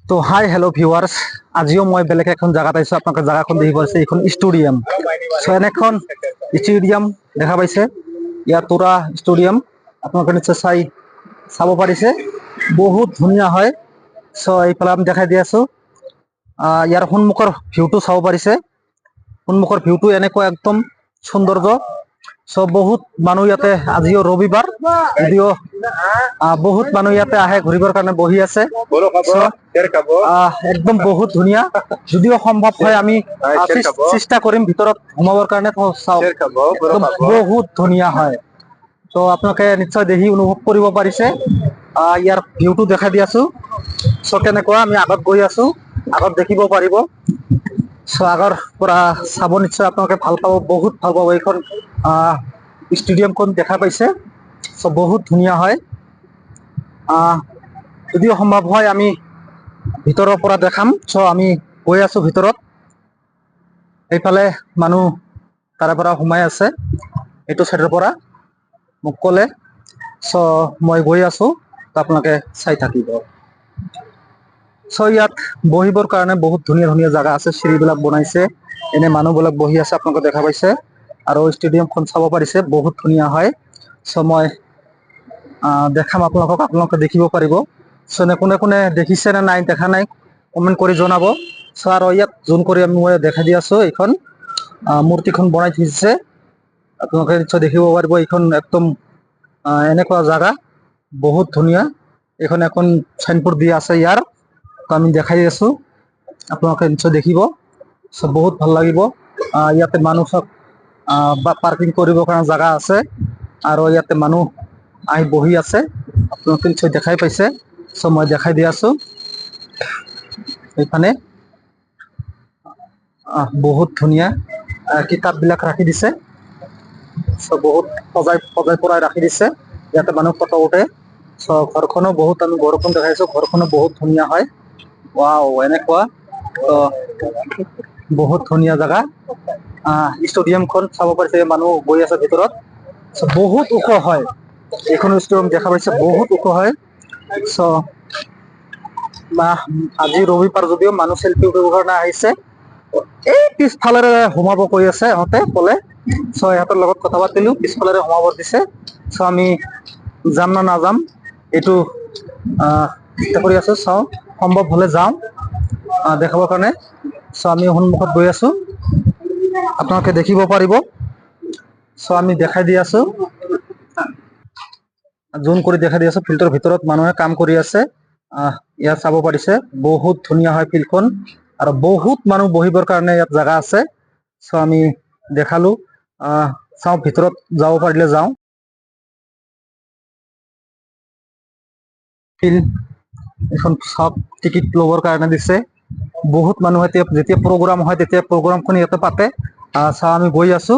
তো hi hello' viewers, আজিও মই বেলেগ এখন জায়গাত আইছো। আপোনালোকে জায়গাখন দেখি পাইছে, এইখন ষ্টেডিয়াম। সো এনেখন ষ্টেডিয়াম দেখা পাইছে, ইয়াৰ তোৰা ষ্টেডিয়াম আপোনালোকে নিশ্চয় চাব পাৰিছে, বহুত ধুনীয়া হয়। সো এইফালে আমি দেখাই দি আছো, ইয়াৰ সন্মুখৰ ভিউটো চাব পাৰিছে। সন্মুখৰ ভিউটো এনেকুৱা একদম সৌন্দৰ্য। সো বহুত মানুহ ইয়াতে, আজিও ৰবিবাৰ যদিও বহুত মানুহ ইয়াতে আহে ঘূৰিবৰ কাৰণে বহি আছে। একদম বহুত ধুনীয়া, যদিও সম্ভৱ হয় আমি চেষ্টা কৰিম ভিতৰত সোমাবৰ কাৰণে। একদম বহুত ধুনীয়া হয়। তো আপোনালোকে নিশ্চয় দেখি অনুভৱ কৰিব পাৰিছে। ইয়াৰ ভিউটো দেখাই দি আছো। সো কেনেকুৱা, আমি আগত গৈ আছো, আগত দেখিব পাৰিব। সো আগৰ পৰা চাব নিশ্চয় আপোনালোকে ভাল পাব, বহুত ভাল পাব। এইখন ষ্টেডিয়ামখন দেখা পাইছে, সো বহুত ধুনীয়া হয়। যদিও সম্ভৱ হয় আমি ভিতৰৰ পৰা দেখাম। সো আমি গৈ আছো ভিতৰত। এইফালে মানুহ তাৰে পৰা সোমাই আছে, এইটো চাইডৰ পৰা মোক ক'লে। সো মই গৈ আছো, আপোনালোকে চাই থাকিব। সো ইয়াত বহিবৰ কাৰণে বহুত ধুনীয়া ধুনীয়া জাগা আছে, চিৰিবিলাক বনাইছে, এনে মানুহবিলাক বহি আছে, আপোনালোকে দেখা পাইছে। আৰু ষ্টেডিয়ামখন চাব পাৰিছে, বহুত ধুনীয়া হয়। সো মই দেখাম আপোনালোকক, আপোনালোকে দেখিব পাৰিব। সো কোনে কোনে দেখিছে নে নাই, দেখা নাই, কমেণ্ট কৰি জনাব। সো আৰু ইয়াত জুম কৰি মই দেখাই দি আছো, এইখন মূৰ্তিখন বনাই থৈছে, আপোনালোকে নিশ্চয় দেখিব পাৰিব। এইখন একদম এনেকুৱা জাগা, বহুত ধুনীয়া। এইখন এখন চাইনবোৰ্ড দিয়া আছে ইয়াৰ, তো আমি দেখাই আছো, আপোনালোকে নিশ্চয় দেখিব। সো বহুত ভাল লাগিব। ইয়াতে মানুহ চব বা পাৰ্কিং কৰিবৰ কাৰণে জাগা আছে, আৰু ইয়াতে মানুহ আহি বহি আছে, আপোনালোকে নিশ্চয় দেখাই পাইছে। সো মই দেখাই দি আছো, এইখানে বহুত ধুনীয়া কিতাপ বিলাক ৰাখি দিছে। সো বহুত সজাই পৰাই ৰাখি দিছে, ইয়াতে মানুহ ফটো উঠে। সো ঘৰখনো বহুত, আমি ঘৰখন দেখাইছো, ঘৰখনো বহুত ধুনীয়া হয়। ৱাও, এনেকুৱা বহুত ধুনীয়া জাগা। ষ্টেডিয়ামখন চাব পাৰিছে, মানুহ গৈ আছে ভিতৰত। বহুত ওখ হয়, এইখন ষ্টেডিয়াম দেখা পাইছে, বহুত ওখ হয়। সো আজি ৰবিবাৰ যদিও মানুহ চেল্ফি উঠিবৰ কাৰণে আহিছে। এই পিছফালেৰে সোমাব কৈ আছে ইহঁতে ক'লে। সো ইহঁতৰ লগত কথা পাতিলো, পিছফালেৰে সোমাব দিছে। সো আমি যাম না নাযাম এইটো চেষ্টা কৰি আছো, চাওঁ সম্ভৱ হলে যাওঁ দেখাবৰ কাৰণে। সো আমি সন্মুখত গৈ আছো, আপোনালোকে দেখিব পাৰিব। সো আমি দেখাই দি আছো, জুম কৰি দেখাই দি আছো। ফিল্ডৰ ভিতৰত মানুহে কাম কৰি আছে, ইয়াত চাব পাৰিছে, বহুত ধুনীয়া হয় ফিল্ডখন। আৰু বহুত মানুহ বহিবৰ কাৰণে ইয়াত জাগা আছে। সো আমি দেখালো, চাওঁ ভিতৰত যাব পাৰিলে যাওঁ। এখন সব টিকিট ল'বৰ কাৰণে দিছে, বহুত মানুহ যেতিয়া প্ৰগ্ৰাম হয় তেতিয়া প্ৰগ্ৰামখন ইয়াতে পাতে। চাওঁ আমি গৈ আছো,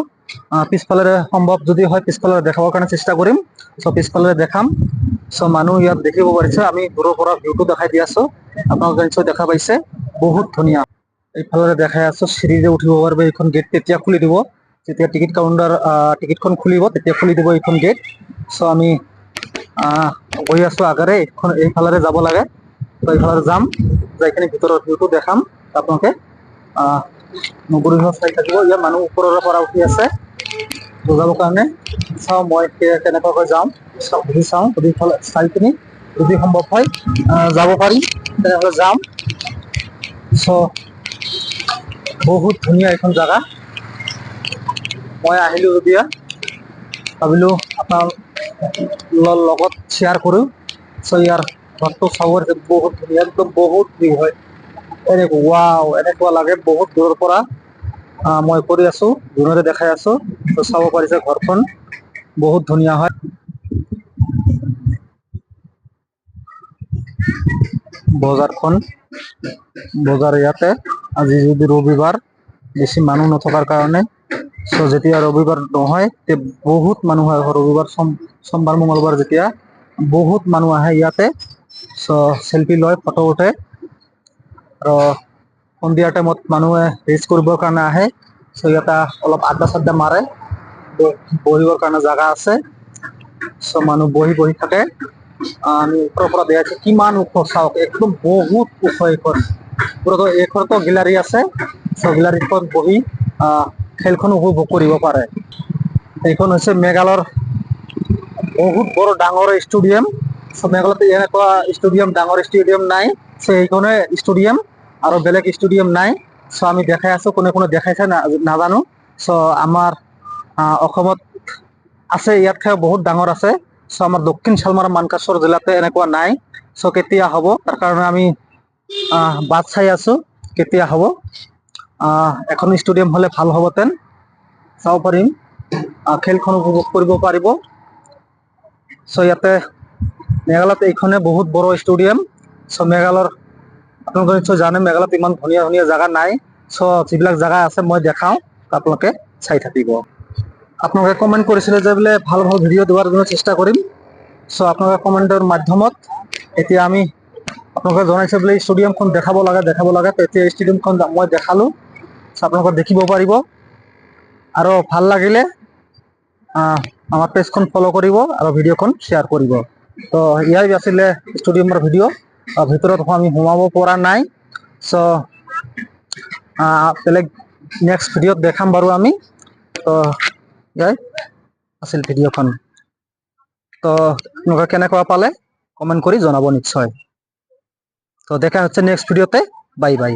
পিছফালেৰে সম্ভৱ যদি হয় পিছফালে দেখাবৰ কাৰণে চেষ্টা কৰিম। সো পিছফালে দেখাম। সো মানুহ ইয়াত দেখিব পাৰিছে, আমি দূৰৰ পৰা ভিউটো দেখাই দি আছো, আপোনালোকে নিশ্চয় দেখা পাইছে, বহুত ধুনীয়া। এইফালে দেখাই আছো, চিৰিৰে উঠিব পাৰিব। এইখন গেট তেতিয়া খুলি দিব, যেতিয়া টিকিট কাউণ্টাৰ টিকিটখন খুলিব তেতিয়া খুলি দিব এইখন গেট। সো আমি গৈ আছো আগেৰে, এইফালেৰে যাব লাগে। তো এইফালে যাম, যাইকিনে ভিতৰৰ ভিউটো দেখাম আপোনালোকে। নগৰীখন চাই থাকিব, ইয়াৰ মানুহ ওপৰৰ পৰা উঠি আছে বুজাবৰ কাৰণে। চাওঁ মই কেনেকুৱাকৈ যাওঁ, সুধি চাওঁ, সুধি চাই কিনি যদি সম্ভৱ হয় যাব পাৰিম, তেনেহ'লে যাম। সো বহুত ধুনীয়া এইখন জাগা। মই আহিলো এতিয়া, ভাবিলো আপোনাৰ লগত শ্বেয়াৰ কৰো। সো ইয়াৰ ঘৰটো চাব, বহুত ধুনীয়া, একদম বহুত ভিউ হয়। ৱাও, এনেকুৱা লাগে বহুত দূৰৰ পৰা মই কৰি আছো, দূৰৰে দেখাই আছো। তো চাব পাৰিছে ঘৰখন বহুত ধুনীয়া হয়। বজাৰখন, বজাৰ ইয়াতে আজি যদি ৰবিবাৰ, বেছি মানুহ নথকাৰ কাৰণে। সো যেতিয়া ৰবিবাৰ নহয় তেতিয়া বহুত মানুহ হয়, ৰবিবাৰ সোমবাৰ মঙ্গলবাৰ যেতিয়া বহুত মানুহ আহে ইয়াতে। সো চেল্ফি লয়, ফটো উঠে। আৰু সন্ধিয়া টাইমত মানুহে ৰেষ্ট কৰিবৰ কাৰণে আহে। সো ইয়াতে অলপ আড্ডা চাড্ডা মাৰে, বহিবৰ কাৰণে জাগা আছে। সো মানুহ বহি থাকে। আমি ওপৰৰ পৰা দেখাইছো কিমান ওখ চাওক, একদম বহুত ওখ এইখন। পুৰো এইখন তো গেলাৰি আছে, গেলাৰিখন বহি খেলখন উপভোগ কৰিব পাৰে। এইখন হৈছে মেঘালয়ৰ বহুত বড় ডাঙৰ ষ্টেডিয়াম। মেঘালয়তে এনেকুৱা ষ্টেডিয়াম, ডাঙৰ ষ্টেডিয়াম নাই। এইখনে ষ্টেডিয়াম আৰু বেলেগ ষ্টেডিয়াম নাই। আমি দেখাই আছো, কোনে কোনে দেখাইছে নাজানো। আমাৰ অসমত আছে, ইয়াতকৈ বহুত ডাঙৰ আছে। আমাৰ দক্ষিণ শালমাৰা মানকাছৰ জিলাতে এনেকুৱা নাই। কেতিয়া হ'ব তাৰ কাৰণে আমি বাট চাই আছো, কেতিয়া হ'ব। এখন ষ্টেডিয়াম হলে ভাল হ'বতেন, চাব পাৰিম, খেলখন উপভোগ কৰিব পাৰিব। ইয়াতে মেঘালয়ত এইখনে বহুত বড় ষ্টেডিয়াম। মেঘালয়ৰ আপোনালোকে নিশ্চয় জানে, মেঘালয়ত ইমান ধুনীয়া ধুনীয়া জাগা নাই। যিবিলাক জাগা আছে মই দেখাওঁ, আপোনালোকে চাই থাকিব। আপোনালোকে কমেণ্ট কৰিছিলে যে বোলে ভাল ভাল ভিডিঅ' দিবৰ কাৰণে চেষ্টা কৰিম। আপোনালোকে কমেণ্টৰ মাধ্যমত এতিয়া আমি আপোনালোকে জনাইছে বোলে ষ্টেডিয়ামখন দেখাব লাগে, তেতিয়া ষ্টেডিয়ামখন মই দেখালো। আপোনালোকে দেখিব পাৰিব। আৰু ভাল লাগিলে আমাৰ পেজখন ফলো কৰিব আৰু ভিডিঅ'খন শ্বেয়াৰ কৰিব। ইয়াই আছিলে ষ্টেডিয়ামৰ ভিডিঅ'। ভিতৰত আমি সোমাব পৰা নাই। বেলেগ নেক্সট ভিডিঅ'ত দেখাম বাৰু আমি। ইয়াই আছিল ভিডিঅ'খন। আপোনালোকে কেনেকুৱা পালে কমেণ্ট কৰি জনাব নিশ্চয়। দেখা হচ্ছে নেক্সট ভিডিঅ'তে। Bye bye.